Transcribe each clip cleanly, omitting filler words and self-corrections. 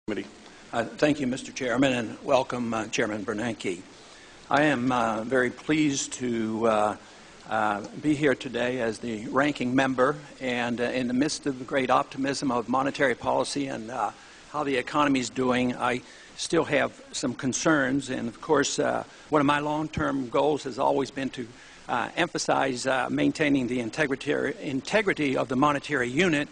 Thank you, Mr. Chairman, and welcome, Chairman Bernanke. I am very pleased to be here today as the ranking member, and in the midst of the great optimism of monetary policy and how the economy is doing, I still have some concerns. And of course, one of my long-term goals has always been to emphasize maintaining the integrity of the monetary unit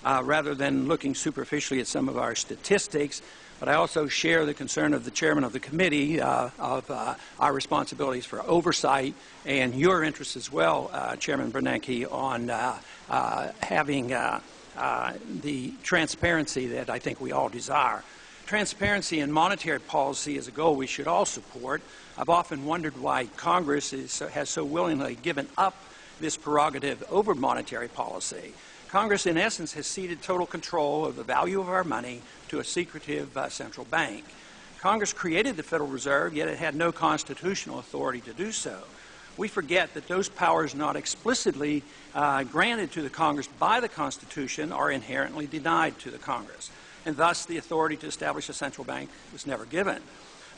rather than looking superficially at some of our statistics. But I also share the concern of the chairman of the committee of our responsibilities for oversight and your interest as well, Chairman Bernanke, on having the transparency that I think we all desire. Transparency in monetary policy is a goal we should all support. I've often wondered why Congress has so willingly given up this prerogative over monetary policy. Congress, in essence, has ceded total control of the value of our money to a secretive central bank. Congress created the Federal Reserve, yet it had no constitutional authority to do so. We forget that those powers not explicitly granted to the Congress by the Constitution are inherently denied to the Congress, and thus the authority to establish a central bank was never given.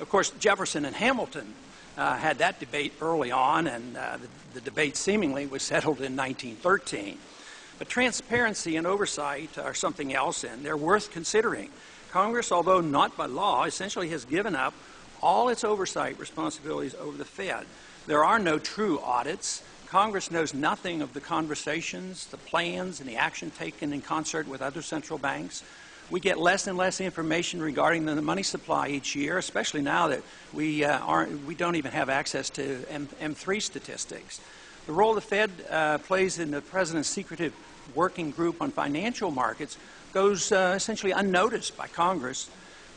Of course, Jefferson and Hamilton had that debate early on, and the debate seemingly was settled in 1913. But transparency and oversight are something else, and they're worth considering. Congress, although not by law, essentially has given up all its oversight responsibilities over the Fed. There are no true audits. Congress knows nothing of the conversations, the plans, and the action taken in concert with other central banks. We get less and less information regarding the money supply each year, especially now that we don't even have access to M3 statistics. The role the Fed plays in the President's secretive working group on financial markets goes essentially unnoticed by Congress.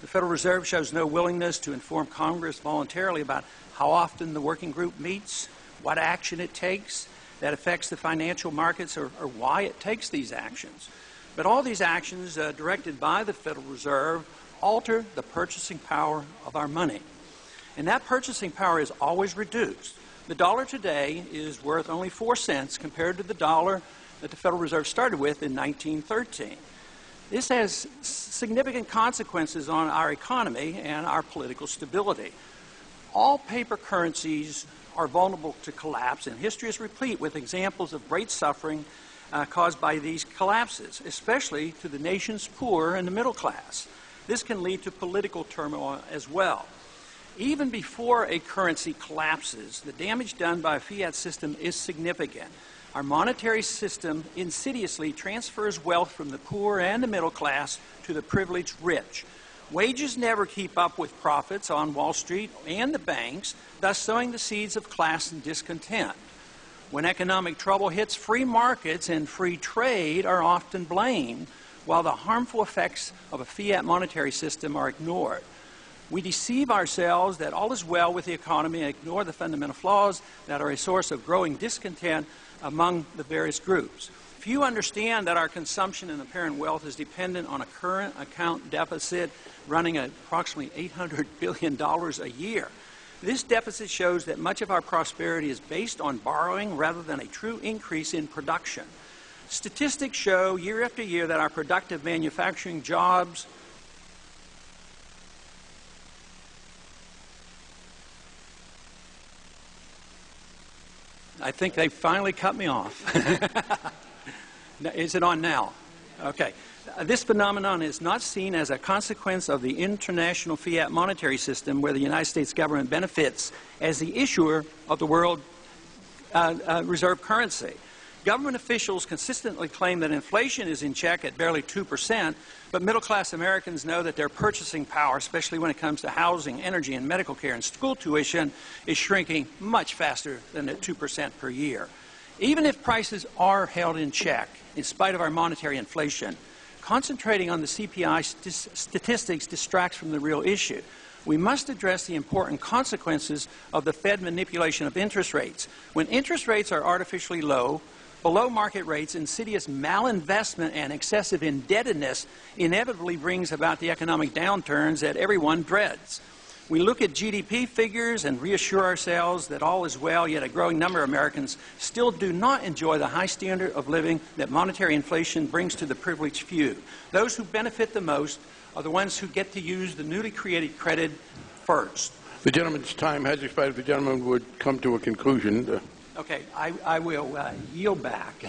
The Federal Reserve shows no willingness to inform Congress voluntarily about how often the working group meets, what action it takes that affects the financial markets, or why it takes these actions. But all these actions directed by the Federal Reserve alter the purchasing power of our money. And that purchasing power is always reduced. The dollar today is worth only 4 cents compared to the dollar that the Federal Reserve started with in 1913. This has significant consequences on our economy and our political stability. All paper currencies are vulnerable to collapse, and history is replete with examples of great suffering caused by these collapses, especially to the nation's poor and the middle class. This can lead to political turmoil as well. Even before a currency collapses, the damage done by a fiat system is significant. Our monetary system insidiously transfers wealth from the poor and the middle class to the privileged rich. Wages never keep up with profits on Wall Street and the banks, thus sowing the seeds of class and discontent. When economic trouble hits, free markets and free trade are often blamed, while the harmful effects of a fiat monetary system are ignored. We deceive ourselves that all is well with the economy and ignore the fundamental flaws that are a source of growing discontent among the various groups. Few understand that our consumption and apparent wealth is dependent on a current account deficit running at approximately $800 billion a year. This deficit shows that much of our prosperity is based on borrowing rather than a true increase in production. Statistics show year after year that our productive manufacturing jobs I think they finally cut me off. Is it on now? Okay. This phenomenon is not seen as a consequence of the international fiat monetary system where the United States government benefits as the issuer of the world reserve currency. Government officials consistently claim that inflation is in check at barely 2%, but middle-class Americans know that their purchasing power, especially when it comes to housing, energy, and medical care and school tuition, is shrinking much faster than at 2% per year. Even if prices are held in check, in spite of our monetary inflation, concentrating on the CPI statistics distracts from the real issue. We must address the important consequences of the Fed manipulation of interest rates. When interest rates are artificially low, below market rates, insidious malinvestment and excessive indebtedness inevitably brings about the economic downturns that everyone dreads. We look at GDP figures and reassure ourselves that all is well, yet a growing number of Americans still do not enjoy the high standard of living that monetary inflation brings to the privileged few. Those who benefit the most are the ones who get to use the newly created credit first. The gentleman's time has expired. If the gentleman would come to a conclusion. Okay, I will yield back.